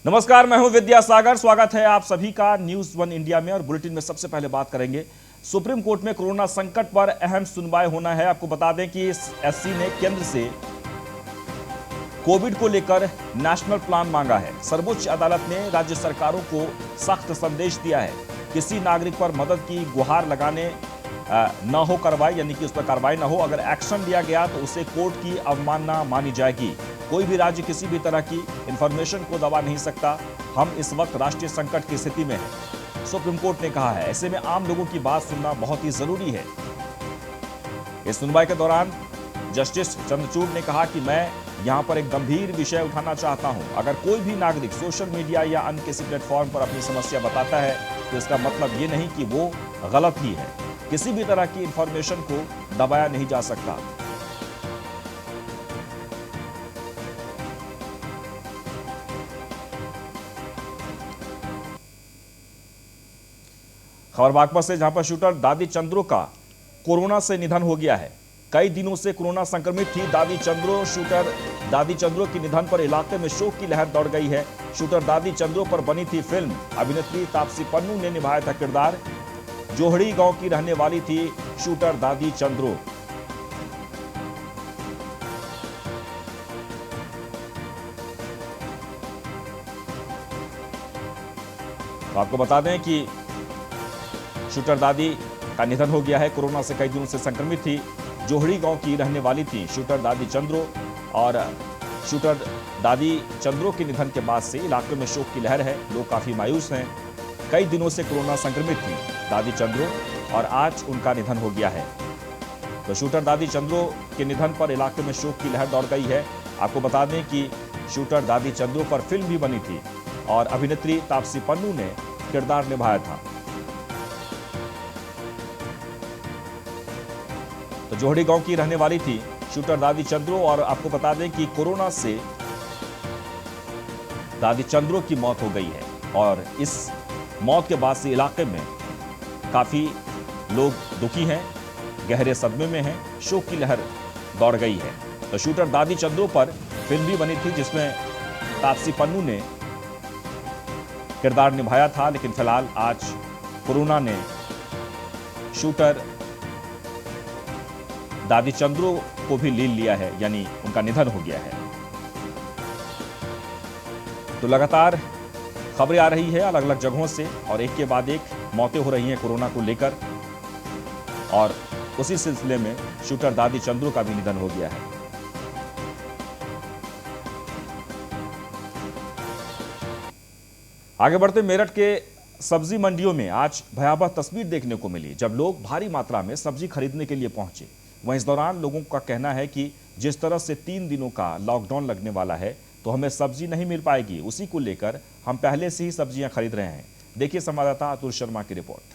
नमस्कार, मैं हूं विद्यासागर। स्वागत है आप सभी का न्यूज वन इंडिया में। और बुलेटिन में सबसे पहले बात करेंगे सुप्रीम कोर्ट में कोरोना संकट पर अहम सुनवाई होना है। आपको बता दें कि एससी ने केंद्र से कोविड को लेकर नेशनल प्लान मांगा है। सर्वोच्च अदालत ने राज्य सरकारों को सख्त संदेश दिया है। किसी नागरिक पर मदद की गुहार लगाने न हो कार्रवाई, यानी कि उस पर कार्रवाई न हो। अगर एक्शन लिया गया तो उसे कोर्ट की अवमानना मानी जाएगी। कोई भी राज्य किसी भी तरह की इंफॉर्मेशन को दबा नहीं सकता। हम इस वक्त राष्ट्रीय संकट की स्थिति में हैं, सुप्रीम कोर्ट ने कहा है। ऐसे में आम लोगों की बात सुनना बहुत ही जरूरी है। इस सुनवाई के दौरान जस्टिस चंद्रचूड़ ने कहा कि मैं यहां पर एक गंभीर विषय उठाना चाहता हूं। अगर कोई भी नागरिक सोशल मीडिया या अन्य किसी प्लेटफॉर्म पर अपनी समस्या बताता है तो इसका मतलब ये नहीं कि वो गलत ही है। किसी भी तरह की इंफॉर्मेशन को दबाया नहीं जा सकता। खबर बागपत से, जहां पर शूटर दादी चंद्रो का कोरोना से निधन हो गया है। कई दिनों से कोरोना संक्रमित थी दादी चंद्रो। शूटर दादी चंद्रो के निधन पर इलाके में शोक की लहर दौड़ गई है। शूटर दादी चंद्रो पर बनी थी फिल्म। अभिनेत्री तापसी पन्नू ने निभाया था किरदार। जोहड़ी गांव की रहने वाली थी शूटर दादी चंद्रो। तो आपको बता दें कि शूटर दादी का निधन हो गया है। कोरोना से कई दिनों से संक्रमित थी। जोहड़ी गांव की रहने वाली थी शूटर दादी चंद्रो। और शूटर दादी चंद्रो के निधन के बाद से इलाके में शोक की लहर है। लोग काफी मायूस हैं। कई दिनों से कोरोना संक्रमित थी दादी चंद्रो और आज उनका निधन हो गया है। तो शूटर दादी चंद्रो के निधन पर इलाके में शोक की लहर दौड़ गई है। आपको बता दें कि शूटर दादी चंद्रो पर फिल्म भी बनी थी और अभिनेत्री तापसी पन्नू ने किरदार निभाया था। तो जोहड़ी गांव की रहने वाली थी शूटर दादी चंद्रो। और आपको बता दें कि कोरोना से दादी चंद्रो की मौत हो गई है। और इस मौत के बाद से इलाके में काफी लोग दुखी हैं, गहरे सदमे में हैं। शोक की लहर दौड़ गई है। तो शूटर दादी चंद्रो पर फिल्म भी बनी थी जिसमें तापसी पन्नू ने किरदार निभाया था। लेकिन फिलहाल आज कोरोना ने शूटर दादी चंद्रो को भी लील लिया है, यानी उनका निधन हो गया है। तो लगातार खबरें आ रही है अलग अलग जगहों से और एक के बाद एक मौतें हो रही हैं कोरोना को लेकर। और उसी सिलसिले में शूटर दादी चंद्रो का भी निधन हो गया है। आगे बढ़ते, मेरठ के सब्जी मंडियों में आज भयावह तस्वीर देखने को मिली जब लोग भारी मात्रा में सब्जी खरीदने के लिए पहुंचे। वहीं इस दौरान लोगों का कहना है कि जिस तरह से 3 दिनों का लॉकडाउन लगने वाला है तो हमें सब्जी नहीं मिल पाएगी। उसी को लेकर हम पहले से ही सब्जियां खरीद रहे हैं। देखिए संवाददाता अतुल शर्मा की रिपोर्ट।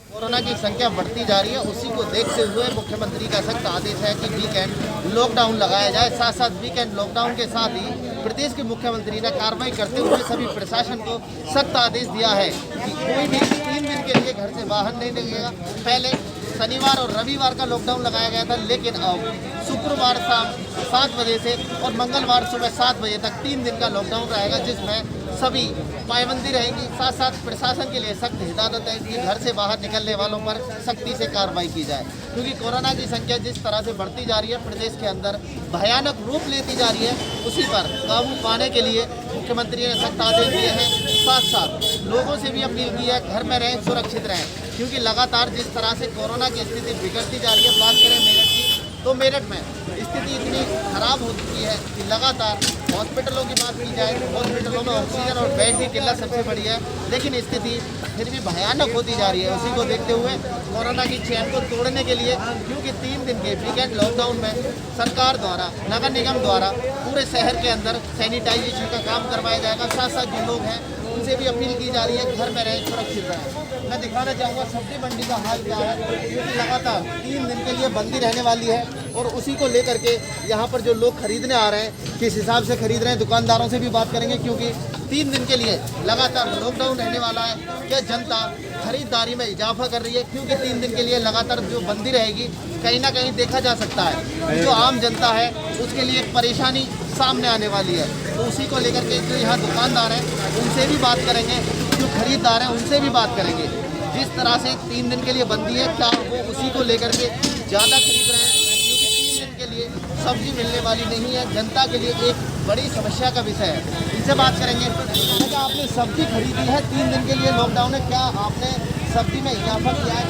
कोरोना की संख्या बढ़ती जा रही है, उसी को देखते हुए मुख्यमंत्री का सख्त आदेश है कि वीकेंड लॉकडाउन लगाया जाए। साथ साथ वीकेंड लॉकडाउन के साथ ही प्रदेश के मुख्यमंत्री ने कार्रवाई करते हुए सभी प्रशासन को सख्त आदेश दिया है कि कोई भी 3 दिन के लिए घर से बाहर नहीं निकलेगा। पहले शनिवार और रविवार का लॉकडाउन लगाया गया था, लेकिन अब शुक्रवार शाम 7 बजे से और मंगलवार सुबह 7 बजे तक 3 दिन का लॉकडाउन रहेगा, जिसमें सभी पाबंदी रहेगी। साथ साथ प्रशासन के लिए सख्त हिदायत है कि घर से बाहर निकलने वालों पर सख्ती से कार्रवाई की जाए, क्योंकि कोरोना की संख्या जिस तरह से बढ़ती जा रही है, प्रदेश के अंदर भयानक रूप लेती जा रही है, उसी पर काबू पाने के लिए मुख्यमंत्री ने सख्त आदेश दिए हैं। साथ साथ लोगों से भी अपील की है घर में रहें, सुरक्षित रहें, क्योंकि लगातार जिस तरह से कोरोना की स्थिति बिगड़ती जा रही है। बात करें मेरठ की, तो मेरठ में स्थिति इतनी खराब हो चुकी है कि लगातार हॉस्पिटलों की बात की जाए, हॉस्पिटलों में ऑक्सीजन और बेड की किल्लत सबसे बड़ी है, लेकिन स्थिति फिर भी भयानक होती जा रही है। उसी को देखते हुए कोरोना की चेन को तोड़ने के लिए, क्योंकि 3 दिन के वीकेंड लॉकडाउन में सरकार द्वारा, नगर निगम द्वारा पूरे शहर के अंदर सैनिटाइजेशन का काम करवाया जाएगा। साथ साथ जो लोग हैं उनसे भी अपील की जा रही है घर में रहें, सुरक्षित रहें। मैं दिखाना चाहूँगा सब्जी मंडी का हाल क्या है, क्योंकि लगातार 3 दिन के लिए बंदी रहने वाली है। और उसी को लेकर के यहाँ पर जो लोग खरीदने आ रहे हैं किस हिसाब से खरीद रहे हैं, दुकानदारों से भी बात करेंगे, क्योंकि 3 दिन के लिए लगातार लॉकडाउन रहने वाला है। क्या जनता खरीदारी में इजाफा कर रही है? क्योंकि 3 दिन के लिए लगातार जो बंदी रहेगी, कहीं ना कहीं देखा जा सकता है जो आम जनता है उसके लिए एक परेशानी सामने आने वाली है। तो उसी को लेकर के जो यहाँ दुकानदार हैं उनसे भी बात करेंगे, जो खरीदार हैं उनसे भी बात करेंगे। जिस तरह से 3 दिन के लिए बंदी है, क्या वो उसी को लेकर के ज़्यादा खरीद रहे हैं? क्योंकि 3 दिन के लिए सब्जी मिलने वाली नहीं है, जनता के लिए एक बड़ी समस्या का विषय है। इनसे बात करेंगे। क्या आपने सब्जी खरीदी है? 3 दिन के लिए लॉकडाउन है, क्या आपने सब्जी में इजाफा किया है?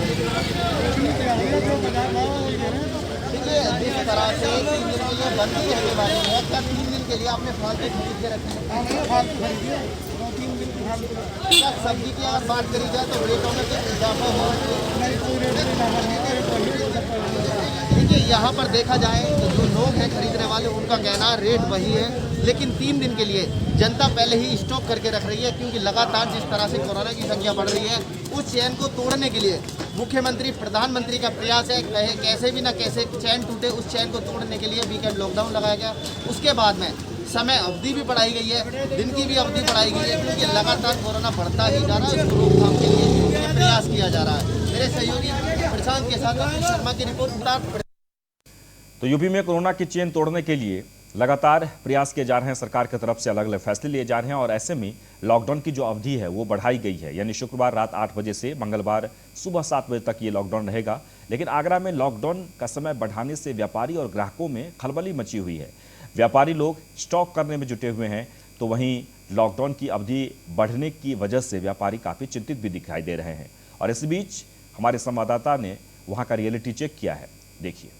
देखिए, जिस तरह से 3 दिन के लिए बंदी रहने वाली है, क्या 3 दिन के लिए आपने फालतू खरीद के रखे हैं? क्या सब्जी की अगर बात करी जाए तो रेटों में कुछ इजाफा हो? देखिए, यहाँ पर देखा जाए तो जो लोग हैं खरीदने वाले, उनका कहना रेट वही है, लेकिन 3 दिन के लिए जनता पहले ही स्टॉक करके रख रही है। क्योंकि लगातार जिस तरह से कोरोना की संख्या बढ़ रही है, उस चैन को तोड़ने के लिए मुख्यमंत्री प्रधानमंत्री का प्रयास है। कैसे भी ना कैसे चैन टूटे, उस चैन को तोड़ने के लिए वीकेंड लॉकडाउन लगाया गया। उसके बाद में समय अवधि भी बढ़ाई गई है, दिन की भी अवधि बढ़ाई गई है, क्योंकि लगातार कोरोना बढ़ता ही जा रहा है। उसको रोकथाम के लिए ये प्रयास किया जा रहा है। मेरे सहयोगी प्रशांत के साथ अनिल शर्मा की रिपोर्ट। तो यूपी में कोरोना की चेन तोड़ने के लिए लगातार प्रयास किए जा रहे हैं। सरकार की तरफ से अलग अलग फैसले लिए जा रहे हैं और ऐसे में लॉकडाउन की जो अवधि है वो बढ़ाई गई है। यानी शुक्रवार रात 8 बजे से मंगलवार सुबह 7 बजे तक ये लॉकडाउन रहेगा। लेकिन आगरा में लॉकडाउन का समय बढ़ाने से व्यापारी और ग्राहकों में खलबली मची हुई है। व्यापारी लोग स्टॉक करने में जुटे हुए हैं, तो वहीं लॉकडाउन की अवधि बढ़ने की वजह से व्यापारी काफ़ी चिंतित भी दिखाई दे रहे हैं। और इस बीच हमारे संवाददाता ने वहाँ का रियलिटी चेक किया है, देखिए।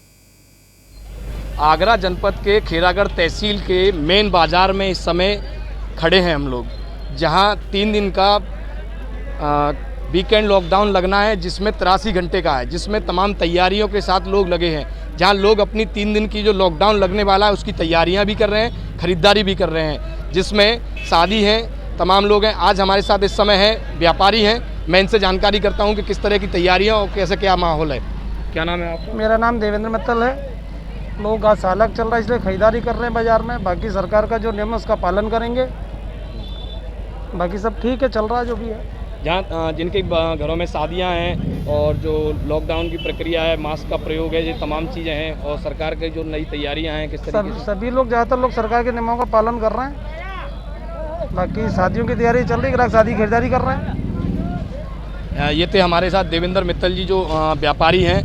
आगरा जनपद के खेरागढ़ तहसील के मेन बाज़ार में इस समय खड़े हैं हम लोग, जहां 3 दिन का वीकेंड लॉकडाउन लगना है, जिसमें 83 घंटे का है, जिसमें तमाम तैयारियों के साथ लोग लगे हैं। जहां लोग अपनी 3 दिन की जो लॉकडाउन लगने वाला है उसकी तैयारियां भी कर रहे हैं, ख़रीदारी भी कर रहे हैं, जिसमें शादी है, तमाम लोग हैं। आज हमारे साथ इस समय है व्यापारी हैं, मैं इनसे जानकारी करता हूँ कि किस तरह की तैयारियाँ और कैसे क्या माहौल है। क्या नाम है आपका? मेरा नाम देवेंद्र मित्तल है। लोग आज सालक चल रहा है इसलिए खरीदारी कर रहे हैं बाज़ार में। बाकी सरकार का जो नियम है उसका पालन करेंगे, बाकी सब ठीक है, चल रहा है जो भी है। जहाँ जिनके घरों में शादियां हैं और जो लॉकडाउन की प्रक्रिया है, मास्क का प्रयोग है, ये तमाम चीज़ें हैं और सरकार के जो नई तैयारियां हैं, किस तरीके से? सभी लोग, ज़्यादातर लोग सरकार के नियमों का पालन कर रहे हैं। बाकी शादियों की तैयारी चल रही है, ग्राहक शादी खरीदारी कर रहे हैं। ये थे हमारे साथ देवेंद्र मित्तल जी, जो व्यापारी हैं,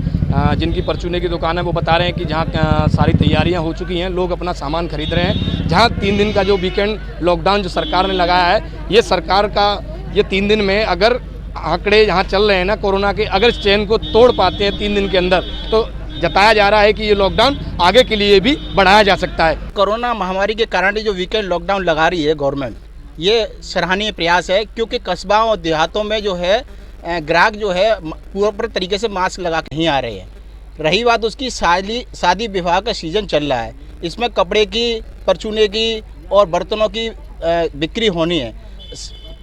जिनकी परचूने की दुकान है। वो बता रहे हैं कि जहाँ सारी तैयारियां हो चुकी हैं, लोग अपना सामान खरीद रहे हैं। जहाँ 3 दिन का जो वीकेंड लॉकडाउन जो सरकार ने लगाया है, ये सरकार का ये 3 दिन में अगर आंकड़े यहाँ चल रहे हैं ना कोरोना के, अगर इस चेन को तोड़ पाते हैं 3 दिन के अंदर, तो जताया जा रहा है कि ये लॉकडाउन आगे के लिए भी बढ़ाया जा सकता है। कोरोना महामारी के कारण जो वीकेंड लॉकडाउन लगा रही है गवर्नमेंट, ये सराहनीय प्रयास है। क्योंकि कस्बाओं और देहातों में जो है ग्राहक जो है पूरे तरीके से मास्क लगा के नहीं आ रहे हैं। रही बात उसकी, शादी विवाह का सीज़न चल रहा है, इसमें कपड़े की, परचूने की और बर्तनों की बिक्री होनी है।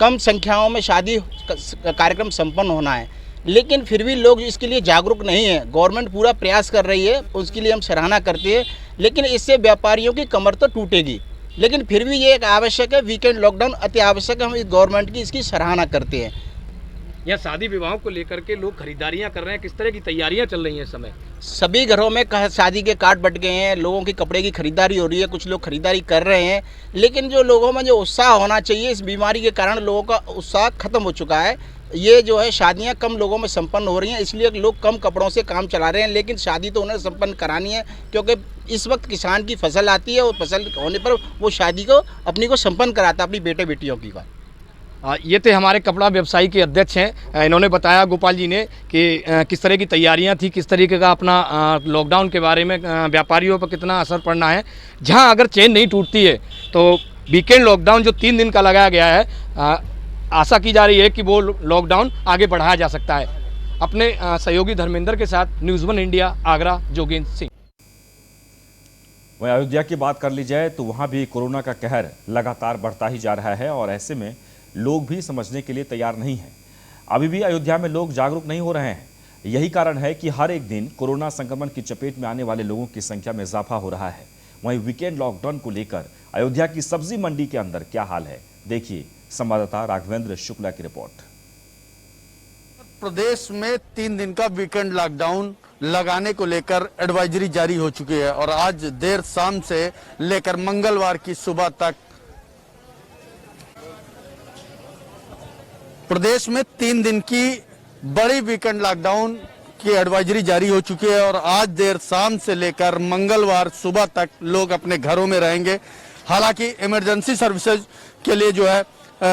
कम संख्याओं में शादी कार्यक्रम संपन्न होना है, लेकिन फिर भी लोग इसके लिए जागरूक नहीं है। गवर्नमेंट पूरा प्रयास कर रही है, उसके लिए हम सराहना करते हैं, लेकिन इससे व्यापारियों की कमर तो टूटेगी। लेकिन फिर भी ये एक आवश्यक है, वीकेंड लॉकडाउन अति आवश्यक है। हम इस गवर्नमेंट की इसकी सराहना करते हैं। यहाँ शादी विवाहों को लेकर के लोग खरीदारियां कर रहे हैं, किस तरह की तैयारियां चल रही हैं इस समय? सभी घरों में शादी के कार्ड बट गए हैं, लोगों की कपड़े की खरीदारी हो रही है, कुछ लोग खरीदारी कर रहे हैं। लेकिन जो लोगों में जो उत्साह होना चाहिए, इस बीमारी के कारण लोगों का उत्साह खत्म हो चुका है। ये जो है शादियां कम लोगों में संपन्न हो रही हैं, इसलिए लोग कम कपड़ों से काम चला रहे हैं। लेकिन शादी तो उन्हें संपन्न करानी है, क्योंकि इस वक्त किसान की फसल आती है और फसल होने पर वो शादी को अपनी को संपन्न कराता है, अपनी बेटे बेटियों की। ये थे हमारे कपड़ा व्यवसायी के अध्यक्ष हैं। इन्होंने बताया, गोपाल जी ने, कि किस तरह की तैयारियां थी, किस तरीके का अपना लॉकडाउन के बारे में व्यापारियों पर कितना असर पड़ना है। जहां अगर चेन नहीं टूटती है तो वीकेंड लॉकडाउन जो 3 दिन का लगाया गया है, आशा की जा रही है कि वो लॉकडाउन आगे बढ़ाया जा सकता है। अपने सहयोगी धर्मेंद्र के साथ न्यूज़ 1 इंडिया, आगरा, जोगेंद्र सिंह। वहीं अयोध्या की बात कर ली जाए तो वहाँ भी कोरोना का कहर लगातार बढ़ता ही जा रहा है और ऐसे में लोग भी समझने के लिए तैयार नहीं हैं। अभी भी अयोध्या में लोग जागरूक नहीं हो रहे हैं। यही कारण है कि हर एक दिन कोरोना संक्रमण की चपेट में आने वाले लोगों की संख्या में इजाफा हो रहा है। वहीं वीकेंड लॉकडाउन को लेकर अयोध्या की सब्जी मंडी के अंदर क्या हाल है, देखिए संवाददाता राघवेंद्र शुक्ला की रिपोर्ट। प्रदेश में 3 दिन का वीकेंड लॉकडाउन लगाने को लेकर एडवाइजरी जारी हो चुकी है और आज देर शाम से लेकर मंगलवार की सुबह तक प्रदेश में 3 दिन की बड़ी वीकेंड लॉकडाउन की एडवाइजरी जारी हो चुकी है और आज देर शाम से लेकर मंगलवार सुबह तक लोग अपने घरों में रहेंगे। हालांकि इमरजेंसी सर्विसेज के लिए जो है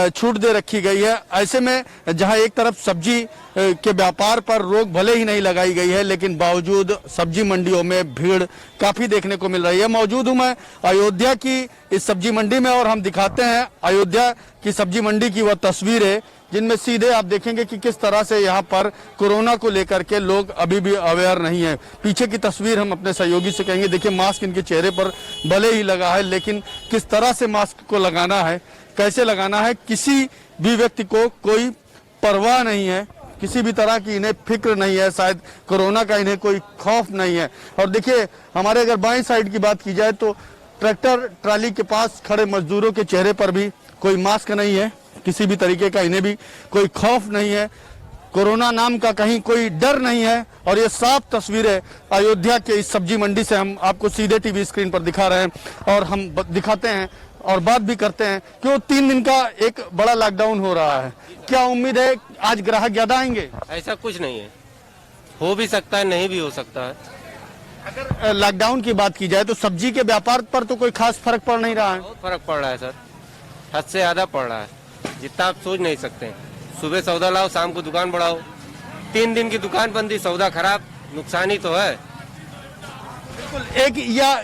छूट दे रखी गई है। ऐसे में जहां एक तरफ सब्जी के व्यापार पर रोक भले ही नहीं लगाई गई है, लेकिन बावजूद सब्जी मंडियों में भीड़ काफी देखने को मिल रही है। मौजूद हूं मैं अयोध्या की इस सब्जी मंडी में और हम दिखाते हैं अयोध्या की सब्जी मंडी की वह तस्वीरें जिनमें सीधे आप देखेंगे कि किस तरह से यहाँ पर कोरोना को लेकर के लोग अभी भी अवेयर नहीं है। पीछे की तस्वीर हम अपने सहयोगी से कहेंगे, देखिए मास्क इनके चेहरे पर भले ही लगा है, लेकिन किस तरह से मास्क को लगाना है, कैसे लगाना है, किसी भी व्यक्ति को कोई परवाह नहीं है, किसी भी तरह की इन्हें फिक्र नहीं है, शायद कोरोना का इन्हें कोई खौफ नहीं है। और देखिए हमारे अगर बाएं साइड की बात की जाए तो ट्रैक्टर ट्राली के पास खड़े मजदूरों के चेहरे पर भी कोई मास्क नहीं है, किसी भी तरीके का इन्हें भी कोई खौफ नहीं है, कोरोना नाम का कहीं कोई डर नहीं है। और ये साफ तस्वीरें अयोध्या के इस सब्जी मंडी से हम आपको सीधे टीवी स्क्रीन पर दिखा रहे हैं और हम दिखाते हैं और बात भी करते हैं कि वो 3 दिन का एक बड़ा लॉकडाउन हो रहा है। क्या उम्मीद है आज ग्राहक ज्यादा आएंगे? ऐसा कुछ नहीं है, हो भी सकता है, नहीं भी हो सकता है। अगर लॉकडाउन की बात की जाए तो सब्जी के व्यापार पर तो कोई खास फर्क पड़ नहीं रहा है। बहुत फर्क पड़ रहा है सर, हद से ज्यादा पड़ रहा है, जितना आप सोच नहीं सकते। सुबह सौदा लाओ, शाम को दुकान बढ़ाओ, 3 दिन की दुकान बंदी, सौदा खराब, नुकसान ही तो है। बिल्कुल। एक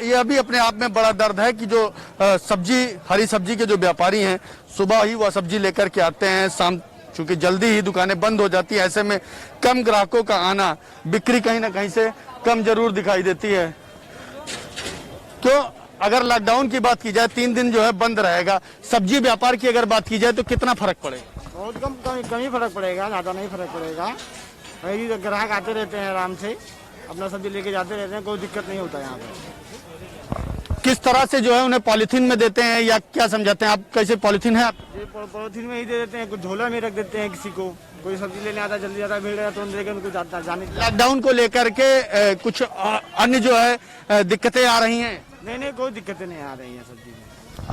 यह भी अपने आप में बड़ा दर्द है कि जो सब्जी हरी सब्जी के जो व्यापारी हैं सुबह ही वह सब्जी लेकर के आते हैं, शाम चूंकि जल्दी ही दुकानें बंद हो जाती है, ऐसे में कम ग्राहकों का आना, बिक्री कहीं ना कहीं से कम जरूर दिखाई देती है। क्यों अगर लॉकडाउन की बात की जाए 3 दिन जो है बंद रहेगा, सब्जी व्यापार की अगर बात की जाए तो कितना फर्क पड़ेगा? बहुत कम ही फर्क पड़ेगा, ज़्यादा नहीं फर्क पड़ेगा। वही ग्राहक आते रहते हैं, आराम से अपना सब्जी लेके जाते रहते हैं, कोई दिक्कत नहीं होता यहाँ पे। किस तरह से जो है उन्हें पॉलिथीन में देते हैं या क्या समझाते हैं आप? कैसे पॉलिथीन है आप? ये पॉलिथीन में ही दे देते हैं, कुछ झोला में रख देते हैं। किसी को कोई सब्जी लेने आता जल्दी आता भीड़ है तो देकर उनको जाने। लॉकडाउन को लेकर के कुछ अन्य जो है दिक्कतें आ रही हैं? नहीं, कोई दिक्कतें नहीं आ रही हैं सब्जी में।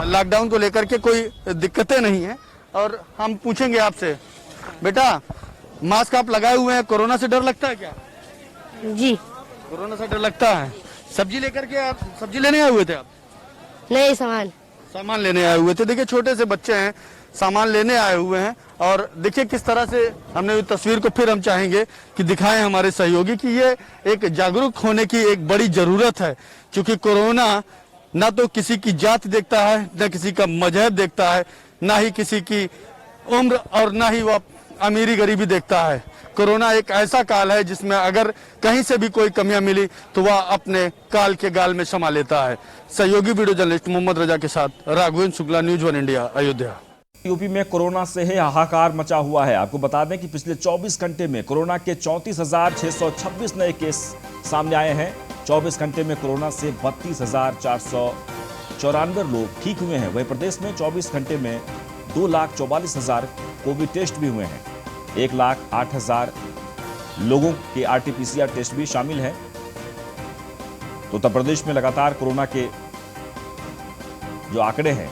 लॉकडाउन को लेकर के कोई दिक्कतें नहीं है। और हम पूछेंगे आपसे, बेटा मास्क आप लगाए हुए हैं, कोरोना से डर लगता है क्या? जी, कोरोना से डर लगता है। सब्जी लेकर के आप सब्जी लेने आए हुए थे? आप नहीं, सामान लेने आए हुए थे। देखिए छोटे से बच्चे हैं, सामान लेने आए हुए हैं और देखिए किस तरह से हमने तस्वीर को फिर हम चाहेंगे कि दिखाएं हमारे सहयोगी कि ये एक जागरूक होने की एक बड़ी जरूरत है, क्योंकि कोरोना ना तो किसी की जात देखता है, न किसी का मजहब देखता है, ना ही किसी की उम्र और ना ही वह अमीरी गरीबी देखता है। कोरोना एक ऐसा काल है जिसमें अगर कहीं से भी कोई कमियां मिली तो वह अपने काल के गाल में समा लेता है। सहयोगी वीडियो जर्नलिस्ट मोहम्मद रजा के साथ Raghavendra Shukla, news 1 India, Ayodhya. UP में कोरोना से ही हाहाकार मचा हुआ है। आपको बता दें कि पिछले 24 घंटे में कोरोना के 34,626 नए केस सामने आए हैं। 24 घंटे में कोरोना से 32,494 लोग ठीक हुए हैं। वहीं प्रदेश में 24 घंटे में 2,44,000 कोविड टेस्ट भी हुए हैं। 1,08,000 लोगों के RT-PCR टेस्ट भी शामिल है। तो उत्तर प्रदेश में लगातार कोरोना के जो आंकड़े हैं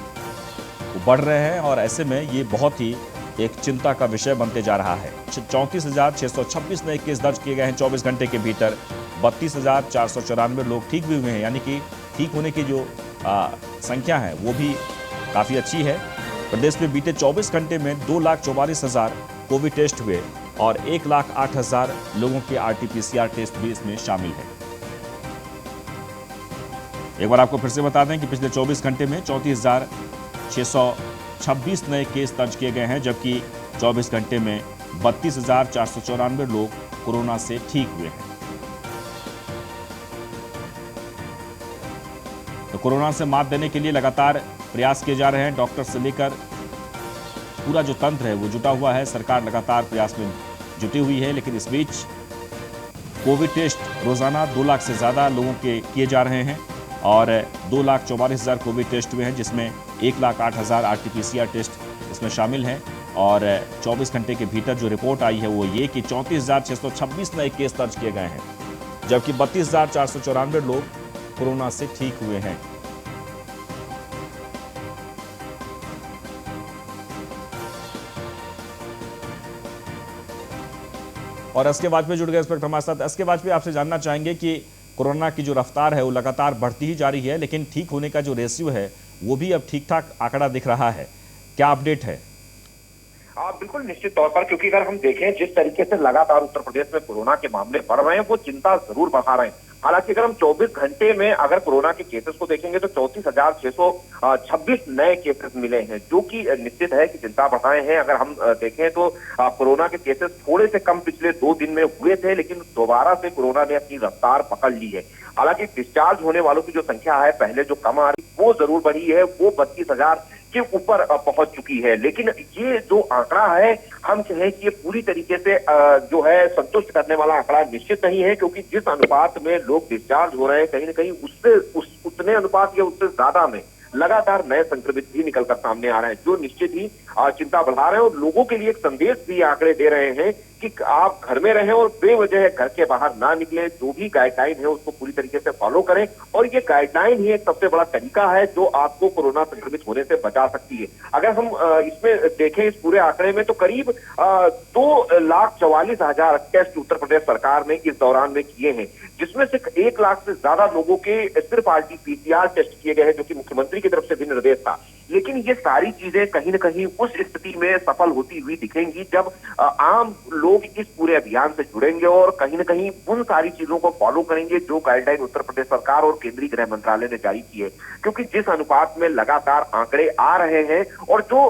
वो बढ़ रहे हैं और ऐसे में ये बहुत ही एक चिंता का विषय बनते जा रहा है। 34,626 नए केस दर्ज किए गए हैं 24 घंटे के भीतर। 32,494 लोग ठीक भी हुए हैं, यानी कि ठीक होने की जो संख्या है वो भी काफ़ी अच्छी है। प्रदेश में बीते 24 घंटे में 2,44,000 कोविड टेस्ट हुए और 1,08,000 लोगों के RT-PCR टेस्ट भी इसमें शामिल है। एक बार आपको फिर से बता दें कि पिछले 24 घंटे में 34,626 नए केस दर्ज किए गए हैं, जबकि 24 घंटे में 32,494 लोग कोरोना से ठीक हुए हैं। तो कोरोना से मात देने के लिए लगातार प्रयास किए जा रहे हैं। डॉक्टर से लेकर पूरा जो तंत्र है वो जुटा हुआ है। सरकार लगातार प्रयास में जुटी हुई है, लेकिन इस बीच कोविड टेस्ट रोजाना 2 लाख से ज़्यादा लोगों के किए जा रहे हैं और 2,44,000 कोविड टेस्ट हुए हैं, जिसमें 1,08,000 RT-PCR टेस्ट इसमें शामिल हैं। और 24 घंटे के भीतर जो रिपोर्ट आई है वो ये कि 34,626 नए केस दर्ज किए गए हैं, जबकि 32,494 लोग कोरोना से ठीक हुए हैं। और एस के वाजपेयी जुड़ गए इस वक्त हमारे साथ। एस के वाजपेयी, आपसे जानना चाहेंगे कि कोरोना की जो रफ्तार है वो लगातार बढ़ती ही जा रही है, लेकिन ठीक होने का जो रेशियो है वो भी अब ठीक ठाक आंकड़ा दिख रहा है, क्या अपडेट है? बिल्कुल निश्चित तौर पर, क्योंकि अगर हम देखें जिस तरीके से लगातार उत्तर प्रदेश में कोरोना के मामले बढ़ रहे हैं वो चिंता जरूर बढ़ा रहे हैं। हालांकि अगर हम 24 घंटे में अगर कोरोना के केसेस को देखेंगे तो 34,626 नए केसेस मिले हैं, जो कि निश्चित है कि चिंता बढ़ाए हैं। अगर हम देखें तो कोरोना के केसेस थोड़े से कम पिछले 2 दिन में हुए थे, लेकिन दोबारा से कोरोना ने अपनी रफ्तार पकड़ ली है। हालांकि डिस्चार्ज होने वालों की जो संख्या है पहले जो कम आ रही वो जरूर बढ़ी है, वो 32,000 के ऊपर पहुंच चुकी है। लेकिन ये जो आंकड़ा है हम कहें कि ये पूरी तरीके से जो है संतुष्ट करने वाला आंकड़ा निश्चित नहीं है, क्योंकि जिस अनुपात में लोग डिस्चार्ज हो रहे हैं कहीं ना कहीं उससे उतने अनुपात या उससे ज्यादा में लगातार नए संक्रमित भी निकलकर सामने आ रहे हैं, जो निश्चित ही चिंता बढ़ा रहे हैं। और लोगों के लिए एक संदेश भी आंकड़े दे रहे हैं कि आप घर में रहें और बेवजह घर के बाहर ना निकलें। जो भी गाइडलाइन है उसको पूरी तरीके से फॉलो करें, और ये गाइडलाइन ही एक सबसे बड़ा तरीका है जो आपको कोरोना संक्रमित होने से बचा सकती है। अगर हम इसमें देखें इस पूरे आंकड़े में तो करीब 2,44,000 टेस्ट उत्तर प्रदेश सरकार ने इस दौरान में किए हैं, जिसमें से 1 लाख से ज्यादा लोगों के सिर्फ RT-PCR टेस्ट किए गए हैं, जो कि मुख्यमंत्री की तरफ से भी निर्देश था। लेकिन ये सारी चीजें कहीं न कहीं उस स्थिति में सफल होती हुई दिखेंगी जब आम लोग इस पूरे अभियान से जुड़ेंगे और कहीं न कहीं उन सारी चीजों को फॉलो करेंगे जो गाइडलाइन उत्तर प्रदेश सरकार और केंद्रीय गृह मंत्रालय ने जारी की है। क्योंकि जिस अनुपात में लगातार आंकड़े आ रहे हैं और जो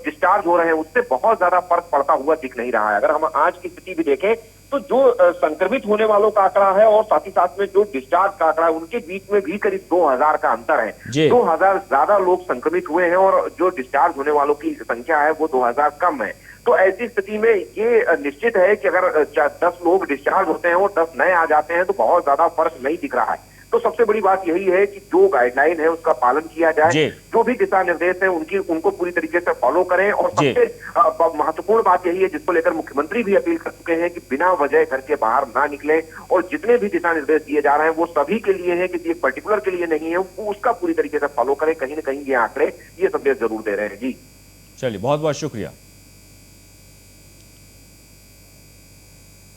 डिस्चार्ज हो रहे हैं उससे बहुत ज्यादा फर्क पड़ता हुआ दिख नहीं रहा है। अगर हम आज की स्थिति भी देखें तो जो संक्रमित होने वालों का आंकड़ा है और साथ ही साथ में जो डिस्चार्ज का आंकड़ा है उनके बीच में भी करीब 2,000 का अंतर है। 2,000 ज्यादा लोग संक्रमित हुए हैं और जो डिस्चार्ज होने वालों की संख्या है वो 2,000 कम है। तो ऐसी स्थिति में ये निश्चित है कि अगर 10 लोग डिस्चार्ज होते हैं और 10 नए आ जाते हैं तो बहुत ज्यादा फर्क नहीं दिख रहा है। तो सबसे बड़ी बात यही है कि जो गाइडलाइन है उसका पालन किया जाए, जो भी दिशा निर्देश है उनको पूरी तरीके से फॉलो करें। और सबसे महत्वपूर्ण बात यही है जिसको लेकर मुख्यमंत्री भी अपील कर चुके हैं कि बिना वजह घर के बाहर ना निकलें, और जितने भी दिशा निर्देश दिए जा रहे हैं वो सभी के लिए है, किसी एक पर्टिकुलर के लिए नहीं है, वो उसका पूरी तरीके से फॉलो करें। कहीं ना कहीं ये आंकड़े ये संदेश जरूर दे रहे हैं। जी चलिए, बहुत बहुत शुक्रिया।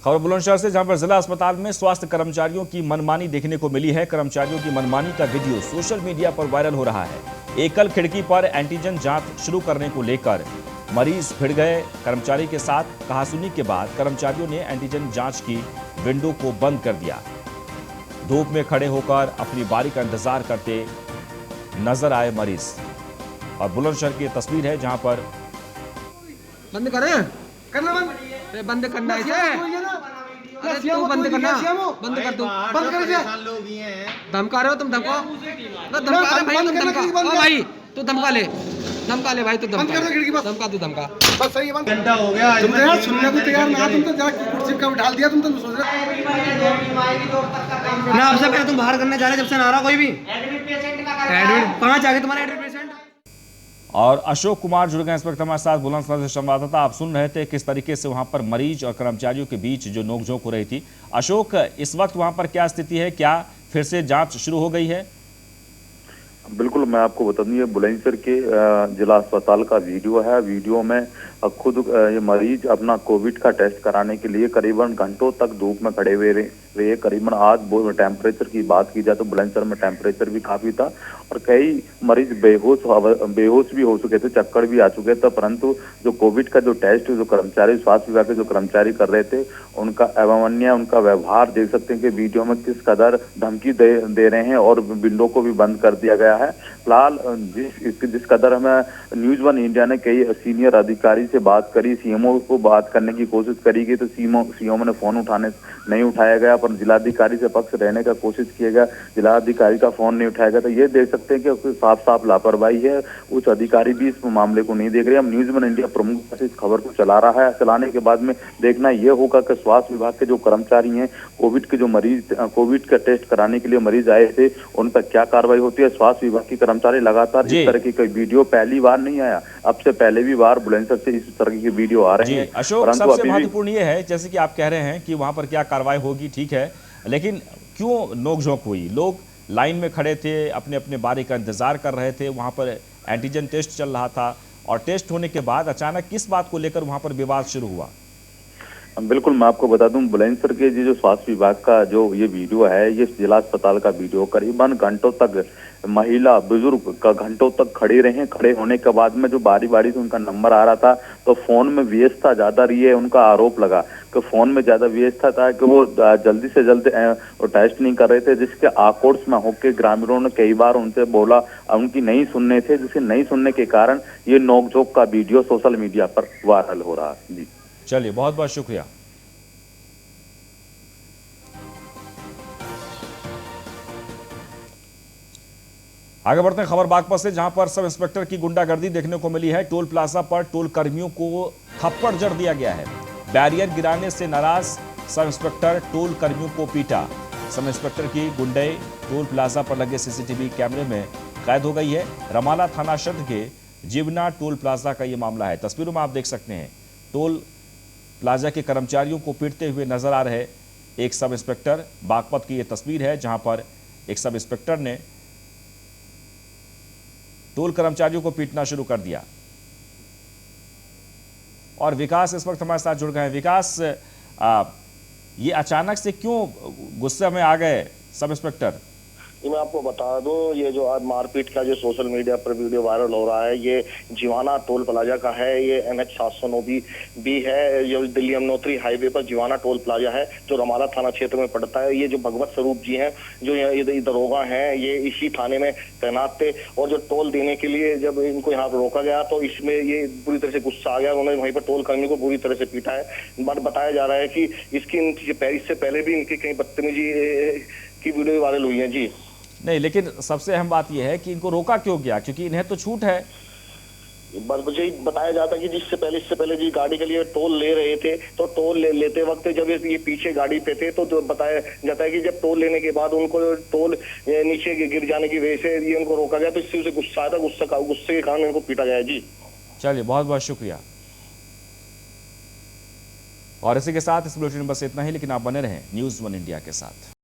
खबर बुलंदशहर से, जहां पर जिला अस्पताल में स्वास्थ्य कर्मचारियों की मनमानी देखने को मिली है। कर्मचारियों की मनमानी का वीडियो सोशल मीडिया पर वायरल हो रहा है। एकल खिड़की पर एंटीजन जांच शुरू करने को लेकर मरीज भिड़ गए कर्मचारी के साथ। कहासुनी के बाद कर्मचारियों ने एंटीजन जांच की विंडो को बंद कर दिया। धूप में खड़े होकर अपनी बारी का इंतजार करते नजर आए मरीज। और बुलंदशहर की तस्वीर है जहां पर बंद करें, करना बंद करना है, अरे तू बंद करना, बंद कर दो, बंद कर दिया। धमका रहे हो तुम, धमको, धमका रहे भाई, तुम धमका, ओ भाई तू धमका ले भाई, तू धमका, तू धमका। बस सही है, घंटा हो गया, तुम तो यार सुनने को तैयार ना, तुम तो जाके कुर्सी का बिठा दिया, तुम तो सोच रहे ना आपसे पहले तुम बाहर करने जा रहे जब से ना रहा कोई भी एडमिट। कहाँ जाके तुम्हारा एडमिट पेशेंट? और अशोक कुमार जुड़ गए इस वक्त हमारे साथ, बुलंदशहर से संवाददाता। आप सुन रहे थे किस तरीके से वहां पर मरीज और कर्मचारियों के बीच जो नोकझोंक हो रही थी। अशोक, इस वक्त वहां पर क्या स्थिति है, क्या फिर से जांच शुरू हो गई है? बिल्कुल, मैं आपको बता दूं, ये बुलंदशहर के जिला अस्पताल का वीडियो है। वीडियो में खुद ये मरीज अपना कोविड का टेस्ट कराने के लिए करीबन घंटों तक धूप में खड़े हुए रहे। करीबन आज टेम्परेचर की बात की जाए तो बुलंदशहर में टेम्परेचर भी काफी था और कई मरीज बेहोश भी हो चुके थे, चक्कर भी आ चुके थे। परंतु जो कोविड का जो टेस्ट जो कर्मचारी, स्वास्थ्य विभाग के जो कर्मचारी कर रहे थे, उनका अवमाननीय उनका व्यवहार देख सकते हैं कि वीडियो में किस कदर धमकी दे रहे हैं और विंडो को भी बंद कर दिया गया है। फिलहाल जिस कदर हमें न्यूज़ 1 इंडिया ने कई सीनियर अधिकारी से बात करी, सीएमओ को बात करने की कोशिश करी गई तो सीएमओ ने फोन नहीं उठाया गया, पर जिलाधिकारी से पक्ष रहने का कोशिश किया गया, जिलाधिकारी का फोन नहीं उठाया गया। तो ये देख सकते सकते हैं कि साफ साफ लापरवाही है। उच्च अधिकारी भी इस मामले को नहीं देख रहे। हम न्यूज वन इंडिया प्रमुख से इस खबर को चला रहा है। चलाने के बाद में देखना यह होगा कि स्वास्थ्य विभाग के जो कर्मचारी हैं, कोविड के जो मरीज, कोविड का टेस्ट कराने के लिए मरीज आए थे, उन पर क्या कार्रवाई होती है। स्वास्थ्य विभाग के कर्मचारी लगातार इस तरह की कोई वीडियो पहली बार नहीं आया, अब से पहले भी बार बुलंदशहर से इस तरह की वीडियो आ रहे हैं। अशोक, सबसे महत्वपूर्ण ये है, जैसे कि आप कह रहे हैं कि वहां पर क्या कार्रवाई होगी, ठीक है, लेकिन क्यों नोकझोंक हुई? लोग लाइन में खड़े थे, अपने अपने बारी का इंतजार कर रहे थे, वहां पर एंटीजन टेस्ट चल रहा था और टेस्ट होने के बाद अचानक किस बात को लेकर वहां पर विवाद शुरू हुआ? बिल्कुल, मैं आपको बता दूं, बुलंदशहर के जो स्वास्थ्य विभाग का जो ये वीडियो है, ये जिला अस्पताल का वीडियो, करीबन घंटों तक महिला बुजुर्ग का घंटों तक खड़े रहे। खड़े होने के बाद में जो बारी बारी से उनका नंबर आ रहा था, तो फोन में व्यस्तता ज्यादा रही है। उनका आरोप लगा कि फोन में ज्यादा व्यस्तता था कि वो जल्दी से जल्द टेस्ट नहीं कर रहे थे, जिसके आक्रोश में होकर ग्रामीणों ने कई बार उनसे बोला, उनकी नहीं सुनने थे, जिसे नहीं सुनने के कारण ये नोकझोंक का वीडियो सोशल मीडिया पर वायरल हो रहा है। जी चलिए, बहुत बहुत शुक्रिया। आगे बढ़ते हैं खबर बागपत से, जहां पर सब इंस्पेक्टर की गुंडागर्दी देखने को मिली है। टोल प्लाजा पर टोल कर्मियों को थप्पड़ जड़ दिया गया है। बैरियर गिराने से नाराज सब इंस्पेक्टर टोल कर्मियों को पीटा। सब इंस्पेक्टर की गुंडई टोल प्लाजा पर लगे सीसीटीवी कैमरे में कैद हो गई है। रमाला थाना क्षेत्र के जीवना टोल प्लाजा का यह मामला है। तस्वीरों में आप देख सकते हैं टोल प्लाजा के कर्मचारियों को पीटते हुए नजर आ रहे एक सब इंस्पेक्टर। बागपत की यह तस्वीर है, जहां पर एक सब इंस्पेक्टर ने टोल कर्मचारियों को पीटना शुरू कर दिया। और विकास इस वक्त हमारे साथ जुड़ गए हैं। विकास, ये अचानक से क्यों गुस्से में आ गए सब इंस्पेक्टर? मैं आपको बता दूं, ये जो आज मारपीट का जो सोशल मीडिया पर वीडियो वायरल हो रहा है, ये जीवाना टोल प्लाजा का है। ये NH 709 भी है, जो दिल्ली यमुनोत्री हाईवे पर जीवाना टोल प्लाजा है, जो रमाला थाना क्षेत्र में पड़ता है। ये जो भगवत स्वरूप जी हैं, जो ये दरोगा हैं, ये इसी थाने में तैनात थे। और जो टोल देने के लिए जब इनको यहाँ रोका गया, तो इसमें ये पूरी तरह से गुस्सा आ गया। उन्होंने वहीं पर टोल कर्मी को पूरी तरह से पीटा है। बट बताया जा रहा है कि इससे पहले भी इनकी कहीं बदतमीजी की वीडियो वायरल हुई है। जी नहीं, लेकिन सबसे अहम बात यह है कि इनको रोका क्यों गया, क्योंकि इन्हें तो छूट है। बस मुझे बताया जाता है कि इससे पहले जी गाड़ी के लिए टोल ले रहे थे, तो टोल लेते वक्त जब ये पीछे गाड़ी पे थे, तो बताया जाता है कि जब टोल लेने के बाद उनको टोल नीचे गिर जाने की वजह से ये उनको रोका गया, तो इससे उसे गुस्सा आया था। गुस्से के कारण इनको पीटा गया। जी चलिए, बहुत बहुत शुक्रिया। और इसी के साथ इस बुलेटिन में बस इतना ही, लेकिन आप बने रहें न्यूज़ वन इंडिया के साथ।